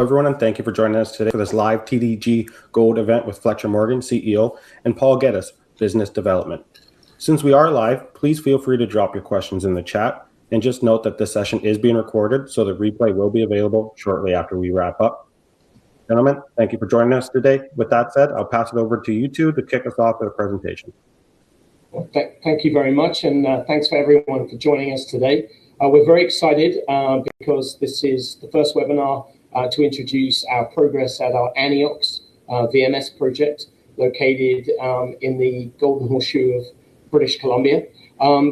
Hello, everyone, and thank you for joining us today for this live TDG Gold event with Fletcher Morgan, CEO, and Paul Geddes, Business Development. Since we are live, please feel free to drop your questions in the chat, and just note that this session is being recorded, so the replay will be available shortly after we wrap up. Gentlemen, thank you for joining us today. With that said, I'll pass it over to you two to kick us off with a presentation. Well, thank you very much, and thanks for everyone for joining us today. We're very excited because this is the first webinar to introduce our progress at our Anyox VMS project located in the Golden Horseshoe of British Columbia.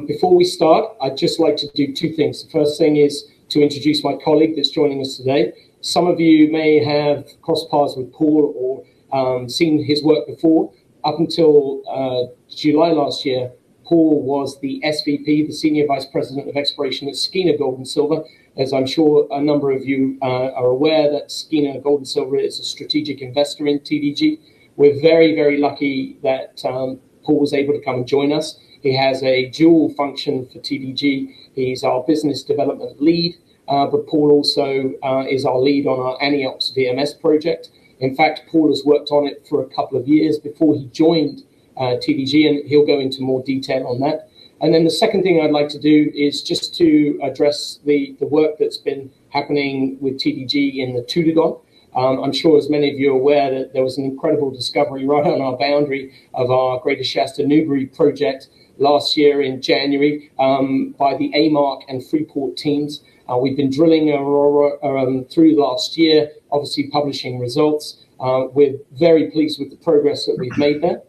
Before we start, I'd just like to do two things. The first thing is to introduce my colleague that's joining us today. Some of you may have crossed paths with Paul or seen his work before. Up until July last year, Paul was the SVP, the Senior Vice President of Exploration at Skeena Gold and Silver. As I'm sure a number of you are aware, that Skeena Gold and Silver is a strategic investor in TDG. We're very, very lucky that Paul was able to come and join us. He has a dual function for TDG. He's our business development lead, but Paul also is our lead on our Anyox VMS project. In fact, Paul has worked on it for a couple of years before he joined TDG, and he'll go into more detail on that. And then the second thing I'd like to do is just to address the work that's been happening with TDG in the Tudagon. I'm sure as many of you are aware that there was an incredible discovery right on our boundary of our Greater Shasta Newbury project last year in January by the AMARC and Freeport teams. We've been drilling Aurora through last year, obviously publishing results. We're very pleased with the progress that we've made there.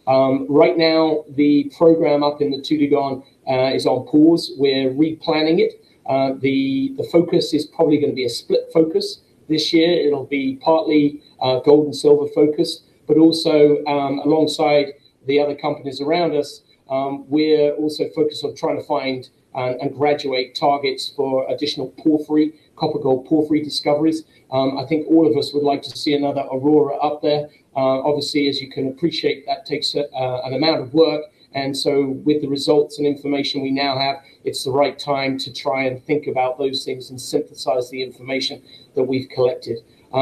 Right now, the program up in the Tudagon is on pause. We're replanning it. The focus is probably going to be a split focus this year. It'll be partly gold and silver focused, but also alongside the other companies around us, we're also focused on trying to find and graduate targets for additional porphyry, copper gold porphyry discoveries. I think all of us would like to see another Aurora up there. Obviously, as you can appreciate, that takes an amount of work. And so with the results and information we now have, it's the right time to try and think about those things and synthesize the information that we've collected.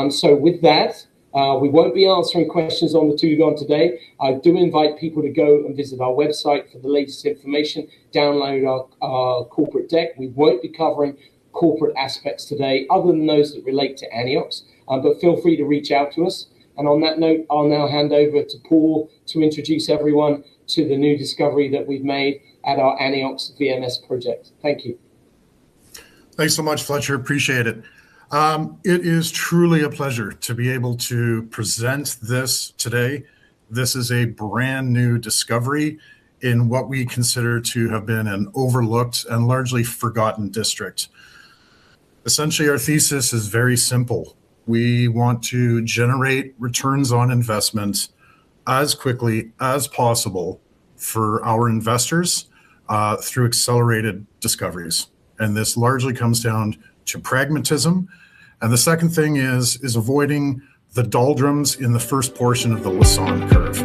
So with that, we won't be answering questions on the Tudagon today. I do invite people to go and visit our website for the latest information, download our corporate deck. We won't be covering corporate aspects today other than those that relate to Anyox, but feel free to reach out to us. And on that note, I'll now hand over to Paul to introduce everyone to the new discovery that we've made at our Anyox VMS project. Thank you. Thanks so much, Fletcher. Appreciate it. It is truly a pleasure to be able to present this today. This is a brand new discovery in what we consider to have been an overlooked and largely forgotten district. Essentially, our thesis is very simple. We want to generate returns on investment as quickly as possible for our investors through accelerated discoveries. And this largely comes down to pragmatism. And the second thing is avoiding the doldrums in the first portion of the Lassonde curve.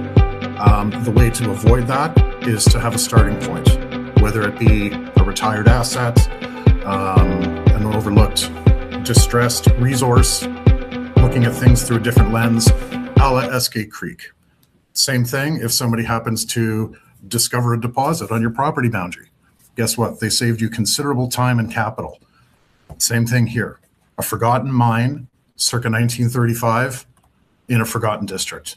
The way to avoid that is to have a starting point, whether it be a retired asset, an overlooked, distressed resource, looking at things through a different lens, a la Eskay Creek. Same thing if somebody happens to discover a deposit on your property boundary. Guess what? They saved you considerable time and capital. Same thing here. A forgotten mine, circa 1935, in a forgotten district.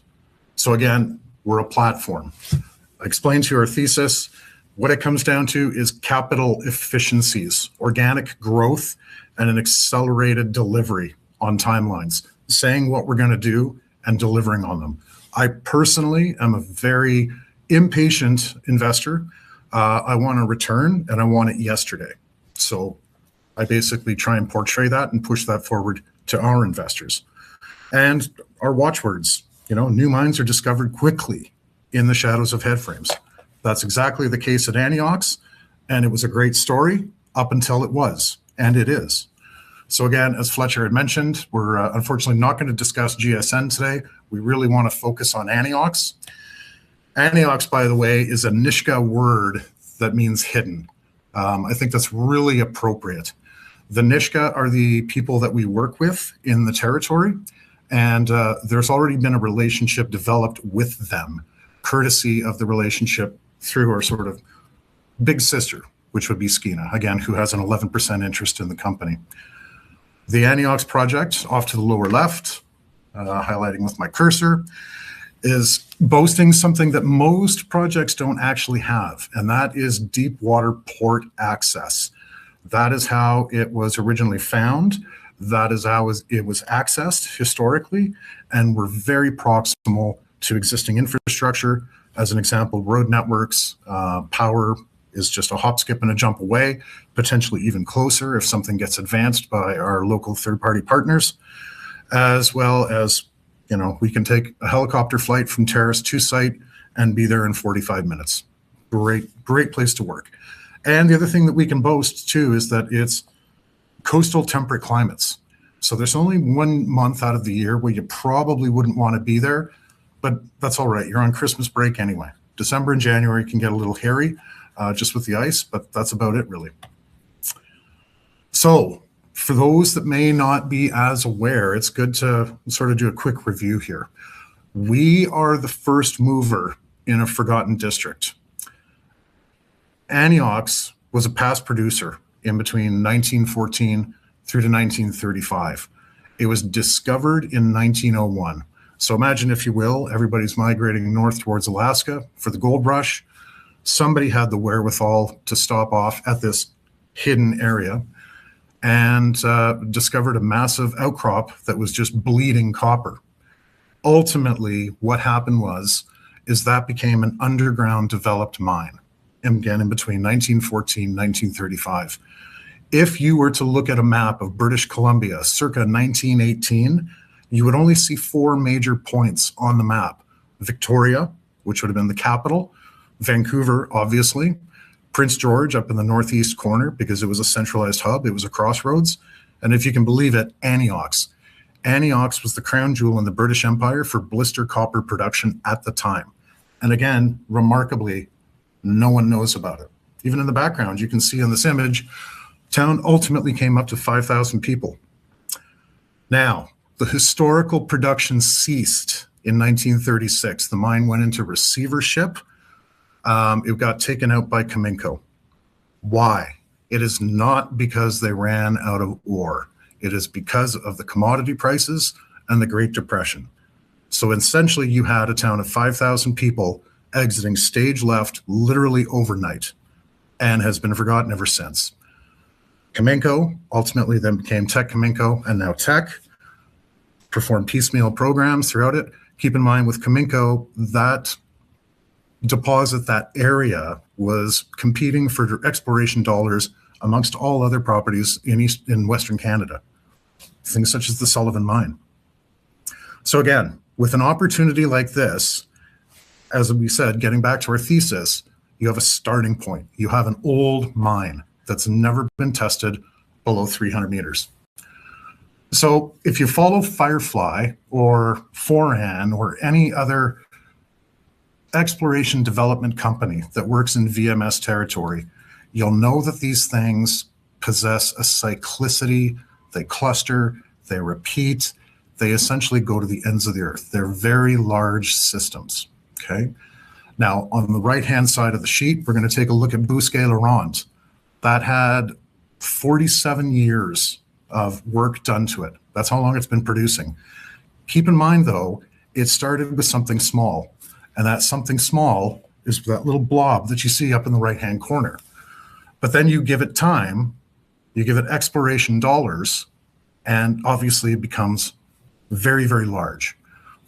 So again, we're a platform. I explained to you our thesis. What it comes down to is capital efficiencies, organic growth, and an accelerated delivery on timelines, saying what we're going to do and delivering on them. I personally am a very impatient investor. I want a return and I want it yesterday. So I basically try and portray that and push that forward to our investors. And our watchwords, new mines are discovered quickly in the shadows of headframes. That's exactly the case at Anyox, and it was a great story up until it was, and it is. So again, as Fletcher had mentioned, we're unfortunately not going to discuss GSN today. We really want to focus on Anyox. Anyox, by the way, is a Nisga'a word that means hidden. I think that's really appropriate. The Nishka are the people that we work with in the territory, and there's already been a relationship developed with them, courtesy of the relationship through our sort of big sister, which would be Skeena, again, who has an 11% interest in the company. The Anyox Project, off to the lower left, highlighting with my cursor, is boasting something that most projects don't actually have, and that is deep water port access. That is how it was originally found. That is how it was accessed historically, and we're very proximal to existing infrastructure. As an example, road networks, power is just a hop, skip, and a jump away, potentially even closer if something gets advanced by our local third-party partners, as well as, you know, we can take a helicopter flight from Terrace to site and be there in 45 minutes. Great place to work. And the other thing that we can boast too is that it's coastal temperate climates. So there's only 1 month out of the year where you probably wouldn't want to be there, but that's all right. You're on Christmas break anyway. December and January can get a little hairy just with the ice, but that's about it really. So for those that may not be as aware, it's good to sort of do a quick review here. We are the first mover in a forgotten district. Anyox was a past producer in between 1914 through to 1935. It was discovered in 1901. So imagine, if you will, everybody's migrating north towards Alaska for the gold rush. Somebody had the wherewithal to stop off at this hidden area and discovered a massive outcrop that was just bleeding copper. Ultimately, what happened is that became an underground developed mine, again, in between 1914 and 1935. If you were to look at a map of British Columbia circa 1918, you would only see 4 major points on the map. Victoria, which would have been the capital, Vancouver, obviously, Prince George up in the northeast corner because it was a centralized hub, it was a crossroads, and if you can believe it, Anyox. Anyox was the crown jewel in the British Empire for blister copper production at the time. And again, remarkably, no one knows about it. Even in the background, you can see in this image, town ultimately came up to 5,000 people. Now, the historical production ceased in 1936. The mine went into receivership. It got taken out by Cominco. Why? It is not because they ran out of ore. It is because of the commodity prices and the Great Depression. So essentially, you had a town of 5,000 people exiting stage left literally overnight and has been forgotten ever since. Cominco ultimately then became Tech Cominco and now Tech, performed piecemeal programs throughout it. Keep in mind with Cominco, that deposit, that area was competing for exploration dollars amongst all other properties in Western Canada, things such as the Sullivan Mine. So again, with an opportunity like this, as we said, getting back to our thesis, you have a starting point. You have an old mine that's never been tested below 300 meters. So if you follow Firefly or Foran or any other exploration development company that works in VMS territory, you'll know that these things possess a cyclicity, they cluster, they repeat, they essentially go to the ends of the earth. They're very large systems, okay? Now, on the right-hand side of the sheet, we're going to take a look at Bousquet-Laurent. That had 47 years of work done to it. That's how long it's been producing. Keep in mind, though, it started with something small, and that something small is that little blob that you see up in the right-hand corner. But then you give it time, you give it exploration dollars, and obviously it becomes very, very large.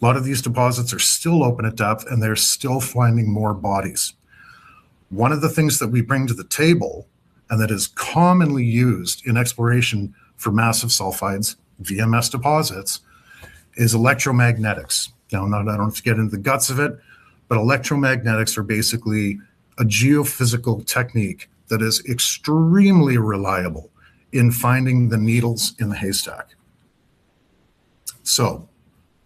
A lot of these deposits are still open at depth, and they're still finding more bodies. One of the things that we bring to the table, and that is commonly used in exploration for massive sulfides, VMS deposits, is electromagnetics. Now, I don't have to get into the guts of it, but electromagnetics are basically a geophysical technique that is extremely reliable in finding the needles in the haystack. So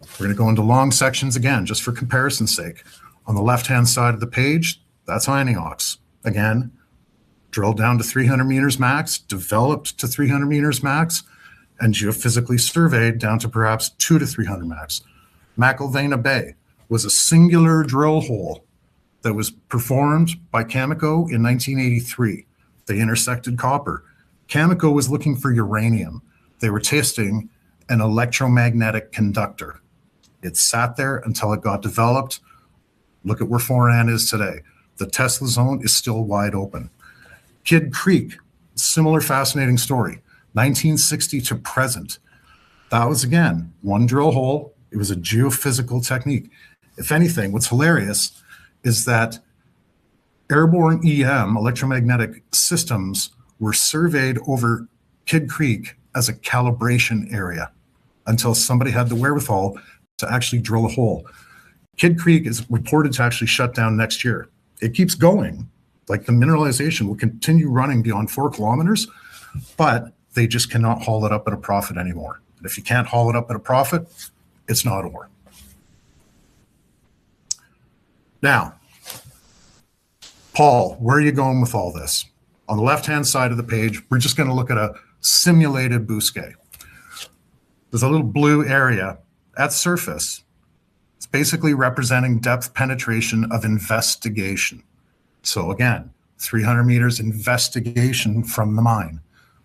we're going to go into long sections again, just for comparison's sake. On the left-hand side of the page, that's Anyox. Again, drilled down to 300 meters max, developed to 300 meters max, and geophysically surveyed down to perhaps 200 to 300 max. McIlvenna Bay was a singular drill hole that was performed by Cameco in 1983. They intersected copper. Cameco was looking for uranium. They were testing an electromagnetic conductor. It sat there until it got developed. Look at where Foran is today. The Tesla zone is still wide open. Kidd Creek, similar fascinating story. 1960 to present. That was, again, one drill hole. It was a geophysical technique. If anything, what's hilarious is that airborne EM, electromagnetic systems, were surveyed over Kidd Creek as a calibration area until somebody had the wherewithal to actually drill a hole. Kidd Creek is reported to actually shut down next year. It keeps going. Like, the mineralization will continue running beyond 4 kilometers, but they just cannot haul it up at a profit anymore. And if you can't haul it up at a profit, it's not ore. Now, Paul, where are you going with all this? On the left-hand side of the page, we're just going to look at a simulated bousquet. There's a little blue area at surface. It's basically representing depth penetration of investigation. So again, 300 meters investigation from the mine,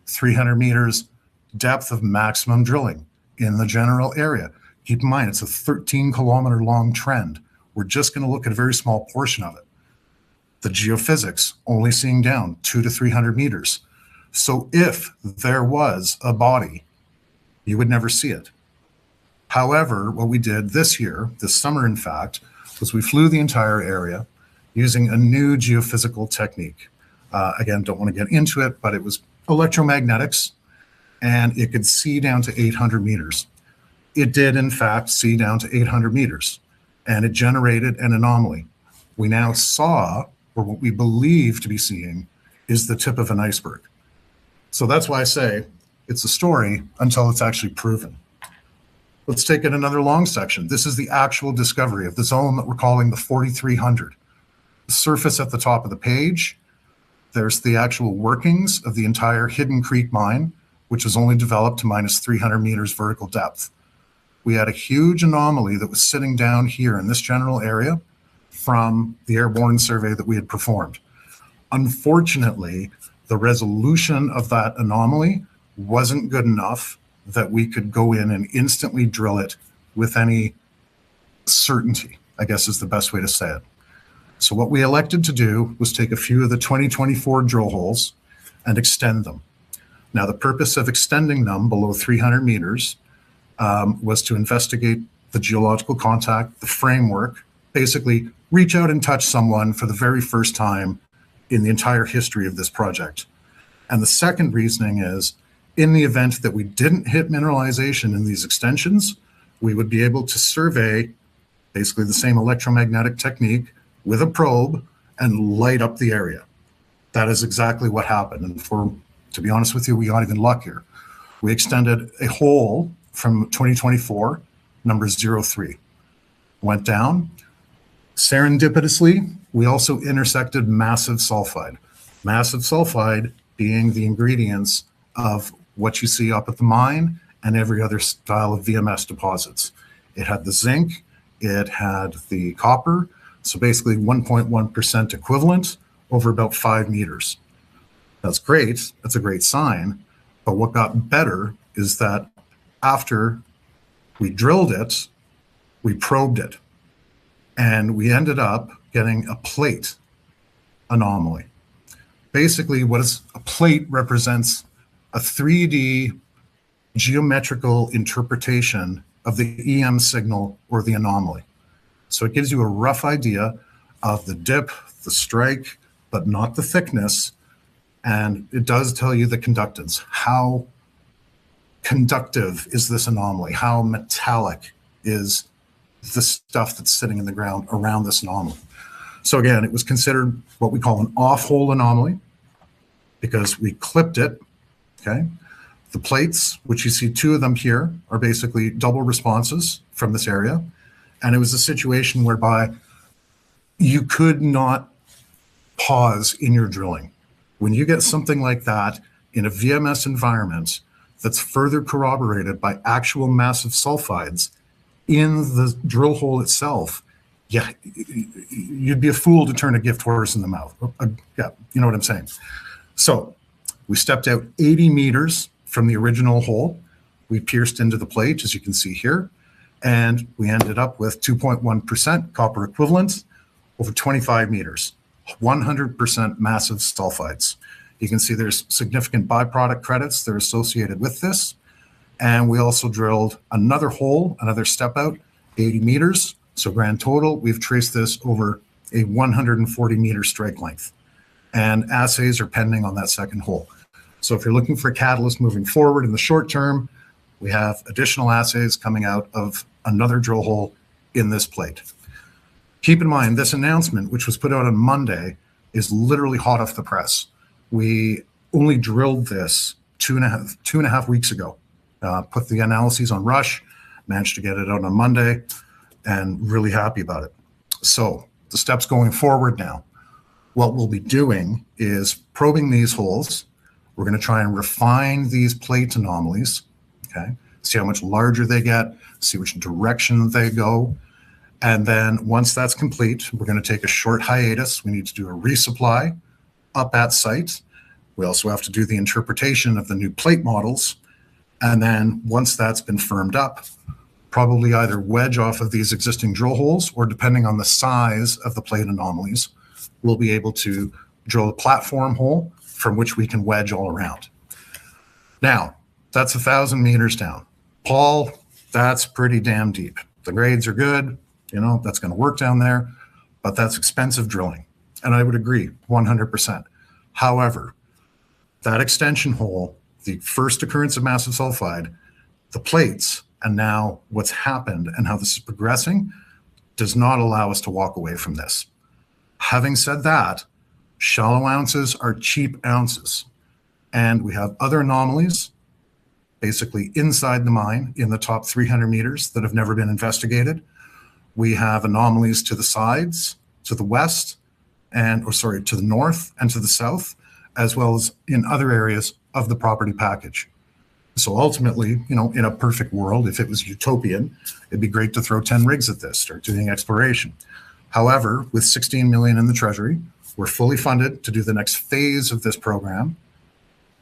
300 meters depth of maximum drilling in the general area. Keep in mind, it's a 13-kilometer long trend. We're just going to look at a very small portion of it. The geophysics only seeing down 200 to 300 meters. So if there was a body, you would never see it. However, what we did this year, this summer in fact, was we flew the entire area using a new geophysical technique. Again, don't want to get into it, but it was electromagnetics, and it could see down to 800 meters. It did, in fact, see down to 800 meters, and it generated an anomaly. We now saw, or what we believe to be seeing, is the tip of an iceberg. So that's why I say it's a story until it's actually proven. Let's take it another long section. This is the actual discovery of the zone that we're calling the 4300. The surface at the top of the page, there's the actual workings of the entire Hidden Creek mine, which was only developed to minus 300 meters vertical depth. We had a huge anomaly that was sitting down here in this general area from the airborne survey that we had performed. Unfortunately, the resolution of that anomaly wasn't good enough that we could go in and instantly drill it with any certainty, I guess is the best way to say it. So what we elected to do was take a few of the 2024 drill holes and extend them. Now, the purpose of extending them below 300 meters was to investigate the geological contact, the framework, basically reach out and touch someone for the very first time in the entire history of this project. And the second reasoning is, in the event that we didn't hit mineralization in these extensions, we would be able to survey basically the same electromagnetic technique with a probe and light up the area. That is exactly what happened. And to be honest with you, we got even luckier. We extended a hole from 2024, number 03. Went down. Serendipitously, we also intersected massive sulfide. Massive sulfide being the ingredients of what you see up at the mine and every other style of VMS deposits. It had the zinc, it had the copper, so basically 1.1% equivalent over about 5 meters. That's great, that's a great sign, but what got better is that after we drilled it, we probed it, and we ended up getting a plate anomaly. Basically, what is a plate represents a 3D geometrical interpretation of the EM signal or the anomaly. So it gives you a rough idea of the dip, the strike, but not the thickness. And it does tell you the conductance. How conductive is this anomaly? How metallic is the stuff that's sitting in the ground around this anomaly? So again, it was considered what we call an off-hole anomaly because we clipped it. Okay, the plates, which you see 2 of them here, are basically double responses from this area. And it was a situation whereby you could not pause in your drilling. When you get something like that in a VMS environment that's further corroborated by actual massive sulfides in the drill hole itself, yeah, you'd be a fool to turn a gift horse in the mouth. Yeah, you know what I'm saying. So we stepped out 80 meters from the original hole. We pierced into the plate, as you can see here, and we ended up with 2.1% copper equivalent over 25 meters, 100% massive sulfides. You can see there's significant byproduct credits that are associated with this. And we also drilled another hole, another step out, 80 meters. So grand total, we've traced this over a 140 meter strike length. And assays are pending on that second hole. So if you're looking for a catalyst moving forward in the short term, we have additional assays coming out of another drill hole in this plate. Keep in mind, this announcement, which was put out on Monday, is literally hot off the press. We only drilled this two and a half weeks ago. Put the analyses on Rush, managed to get it out on Monday, and really happy about it. So the steps going forward now, what we'll be doing is probing these holes. We're going to try and refine these plate anomalies, okay? See how much larger they get, see which direction they go. And then once that's complete, we're going to take a short hiatus. We need to do a resupply up at site. We also have to do the interpretation of the new plate models. And then once that's been firmed up, probably either wedge off of these existing drill holes, or depending on the size of the plate anomalies, we'll be able to drill a platform hole from which we can wedge all around. Now, that's 1,000 meters down. Paul, that's pretty damn deep. The grades are good, you know, that's going to work down there, but that's expensive drilling. And I would agree 100%. However, that extension hole, the first occurrence of massive sulfide, the plates, and now what's happened and how this is progressing does not allow us to walk away from this. Having said that, shallow ounces are cheap ounces. And we have other anomalies basically inside the mine in the top 300 meters that have never been investigated. We have anomalies to the sides, to the west, to the north and to the south, as well as in other areas of the property package. So ultimately, you know, in a perfect world, if it was utopian, it'd be great to throw 10 rigs at this, start doing exploration. However, with 16 million in the treasury, we're fully funded to do the next phase of this program,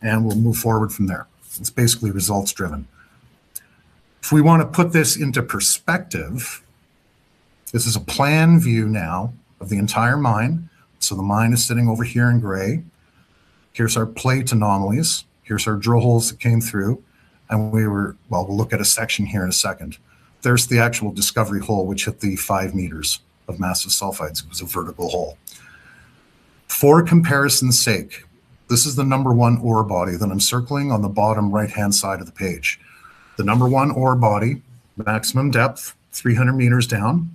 and we'll move forward from there. It's basically results driven. If we want to put this into perspective, this is a plan view now of the entire mine. So the mine is sitting over here in gray. Here's our plate anomalies. Here's our drill holes that came through. And we'll look at a section here in a second. There's the actual discovery hole, which hit the 5 meters of massive sulfides. It was a vertical hole. For comparison's sake, this is the number one ore body that I'm circling on the bottom right-hand side of the page. The number one ore body, maximum depth, 300 meters down.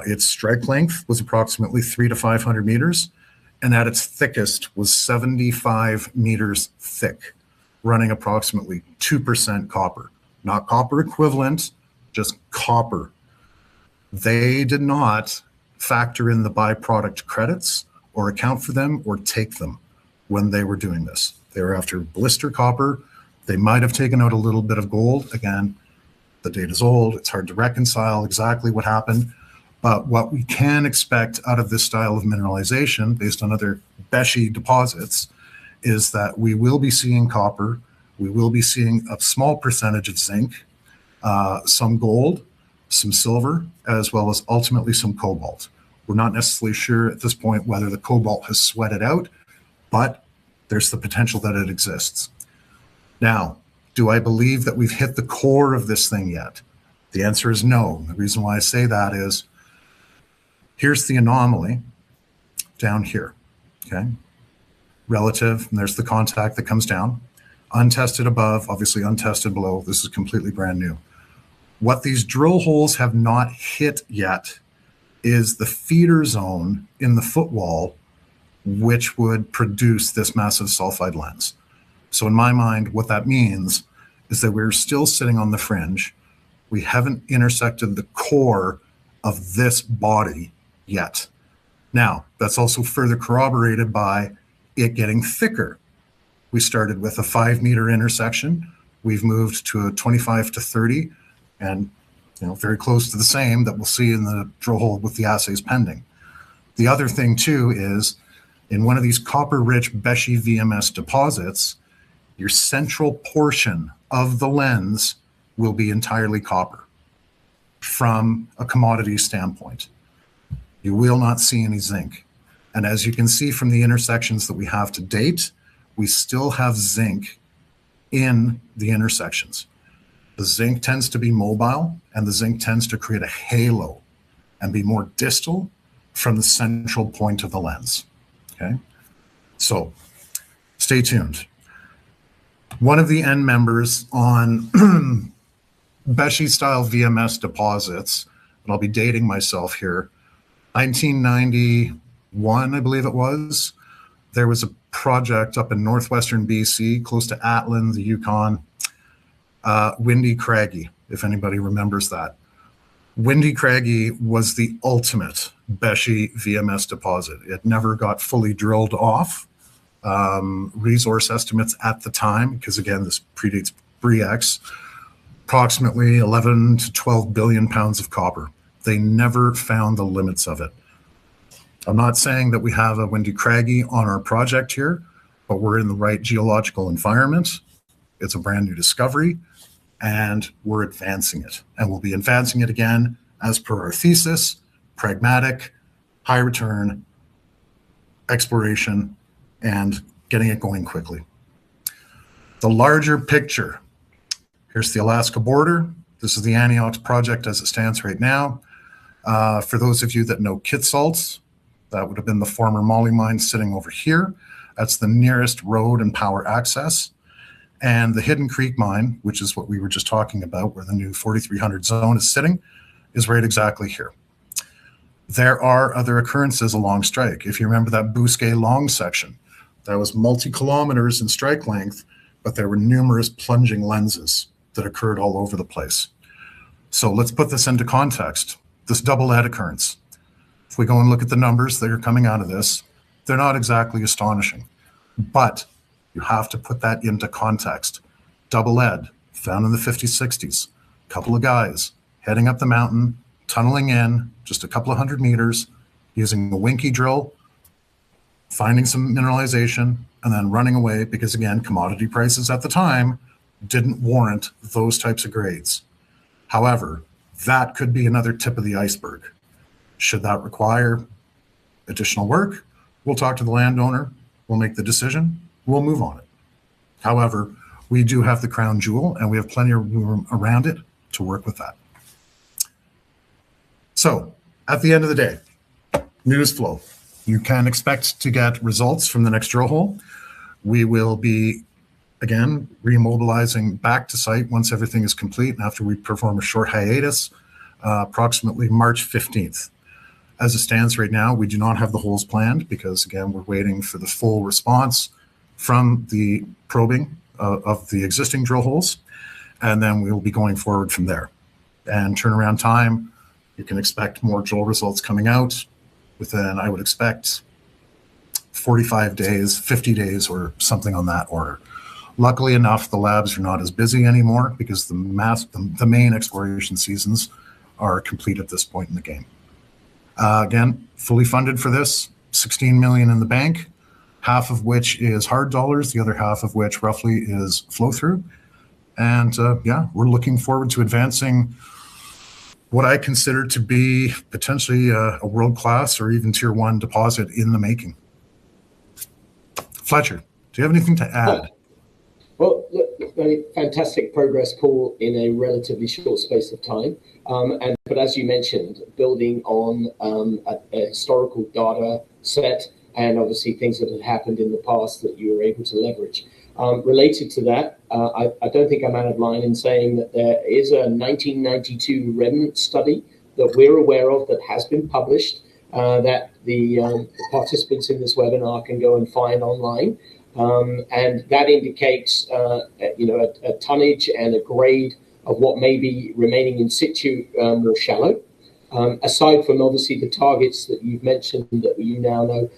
Its strike length was approximately 300 to 500 meters. And at its thickest was 75 meters thick, running approximately 2% copper. Not copper equivalent, just copper. They did not factor in the byproduct credits or account for them or take them when they were doing this. They were after blister copper. They might have taken out a little bit of gold. Again, the data's old. It's hard to reconcile exactly what happened. But what we can expect out of this style of mineralization, based on other Beshi deposits, is that we will be seeing copper, we will be seeing a small percentage of zinc, some gold, some silver, as well as ultimately some cobalt. We're not necessarily sure at this point whether the cobalt has sweated out, but there's the potential that it exists. Now, do I believe that we've hit the core of this thing yet? The answer is no. The reason why I say that is, here's the anomaly down here, okay? Relative, and there's the contact that comes down. Untested above, obviously untested below. This is completely brand new. What these drill holes have not hit yet is the feeder zone in the footwall, which would produce this massive sulfide lens. So in my mind, what that means is that we're still sitting on the fringe. We haven't intersected the core of this body yet. Now, that's also further corroborated by it getting thicker. We started with a 5-meter intersection. We've moved to a 25 to 30, and very close to the same that we'll see in the drill hole with the assays pending. The other thing too is in one of these copper-rich Beshi VMS deposits, your central portion of the lens will be entirely copper from a commodity standpoint. You will not see any zinc. And as you can see from the intersections that we have to date, we still have zinc in the intersections. The zinc tends to be mobile, and the zinc tends to create a halo and be more distal from the central point of the lens. Okay, so stay tuned. One of the end members on Beshi style VMS deposits, and I'll be dating myself here, 1991, I believe it was, there was a project up in northwestern BC, close to Atlin, the Yukon, Windy Craggy, if anybody remembers that. Windy Craggy was the ultimate Beshi VMS deposit. It never got fully drilled off. Resource estimates at the time, because again, this predates BRIEX, approximately 11 to 12 billion pounds of copper. They never found the limits of it. I'm not saying that we have a Windy Craggy on our project here, but we're in the right geological environment. It's a brand new discovery, and we're advancing it. And we'll be advancing it again as per our thesis: pragmatic, high return, exploration, and getting it going quickly. The larger picture, here's the Alaska border. This is the Anyox Project as it stands right now. For those of you that know Kitsalts, that would have been the former Molly mine sitting over here. That's the nearest road and power access. And the Hidden Creek mine, which is what we were just talking about, where the new 4300 zone is sitting, is right exactly here. There are other occurrences along strike. If you remember that Bousquet long section, that was multi-kilometers in strike length, but there were numerous plunging lenses that occurred all over the place. So let's put this into context, this double lead occurrence. If we go and look at the numbers that are coming out of this, they're not exactly astonishing, but you have to put that into context. Double lead, found in the 50s, 60s, a couple of guys heading up the mountain, tunneling in just a couple of 100 meters, using a winky drill, finding some mineralization, and then running away because, again, commodity prices at the time didn't warrant those types of grades. However, that could be another tip of the iceberg. Should that require additional work, we'll talk to the landowner, we'll make the decision, we'll move on it. However, we do have the crown jewel, and we have plenty of room around it to work with that. So, at the end of the day, news flow. You can expect to get results from the next drill hole. We will be, again, remobilizing back to site once everything is complete and after we perform a short hiatus, approximately March 15th. As it stands right now, we do not have the holes planned because, again, we're waiting for the full response from the probing of the existing drill holes, and then we'll be going forward from there. And turnaround time, you can expect more drill results coming out within, I would expect, 45 days, 50 days, or something on that order. Luckily enough, the labs are not as busy anymore because the main exploration seasons are complete at this point in the game. Again, fully funded for this, 16 million in the bank, half of which is hard dollars, the other half of which roughly is flow through. And yeah, we're looking forward to advancing what I consider to be potentially a world-class or even tier 1 deposit in the making. Fletcher, do you have anything to add? Well, look, fantastic progress, Paul, in a relatively short space of time. But as you mentioned, building on a historical data set and obviously things that had happened in the past that you were able to leverage. Related to that, I don't think I'm out of line in saying that there is a 1992 remnant study that we're aware of that has been published that the participants in this webinar can go and find online. And that indicates, a tonnage and a grade of what may be remaining in situ more shallow. Aside from obviously the targets that you've mentioned that you now know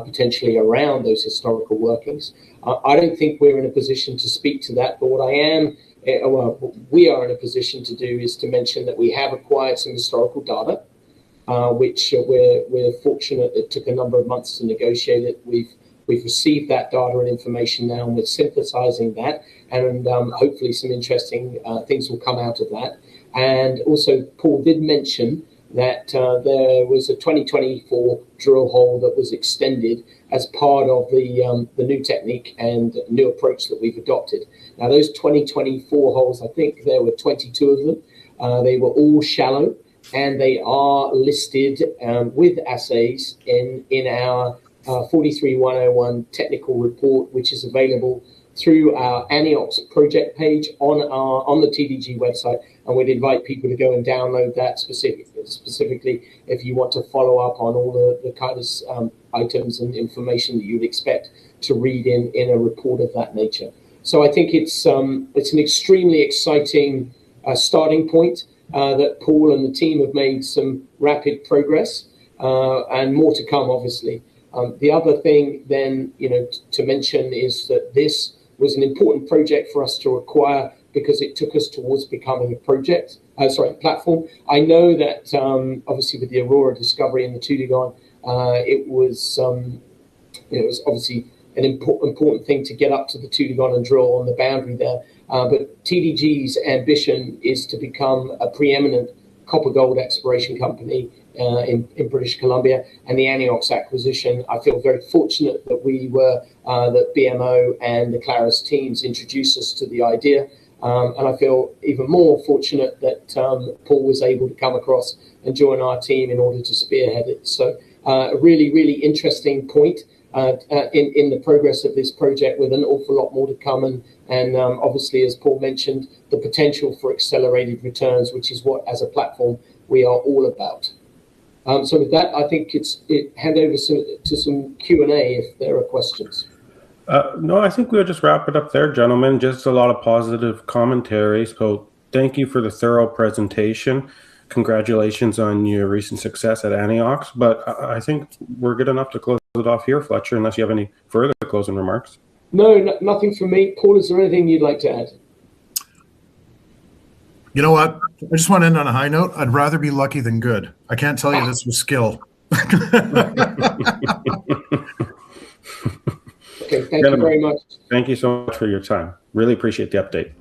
potentially around those historical workings, I don't think we're in a position to speak to that. But what what we are in a position to do is to mention that we have acquired some historical data, which we're fortunate. It took a number of months to negotiate it. We've received that data and information now, and we're synthesizing that, and hopefully some interesting things will come out of that. And also, Paul did mention that there was a 2024 drill hole that was extended as part of the new technique and new approach that we've adopted. Now, those 2024 holes, I think there were 22 of them. They were all shallow, and they are listed with assays in our 43101 technical report, which is available through our Anyox Project page on the TDG website, and we'd invite people to go and download that specifically if you want to follow up on all the kind of items and information that you'd expect to read in a report of that nature. So I think it's an extremely exciting starting point that Paul and the team have made some rapid progress, and more to come, obviously. The other thing then, to mention is that this was an important project for us to acquire because it took us towards becoming a platform. I know that obviously with the Aurora discovery and the Tudigon, it was obviously an important thing to get up to the Tudigon and drill on the boundary there. But TDG's ambition is to become a preeminent copper gold exploration company in British Columbia, and the Anyox acquisition, I feel very fortunate that that BMO and the Claris teams introduced us to the idea, and I feel even more fortunate that Paul was able to come across and join our team in order to spearhead it. So a really, really interesting point in the progress of this project, with an awful lot more to come, and obviously, as Paul mentioned, the potential for accelerated returns, which is what, as a platform, we are all about. So with that, I think hand over to some Q&A if there are questions. No, I think we'll just wrap it up there, gentlemen. Just a lot of positive commentary. So thank you for the thorough presentation. Congratulations on your recent success at Anyox. But I think we're good enough to close it off here, Fletcher, unless you have any further closing remarks. No, nothing from me. Paul, is there anything you'd like to add? You know what? I just want to end on a high note. I'd rather be lucky than good. I can't tell you this with skill. Okay, thank you very much. Thank you so much for your time. Really appreciate the update.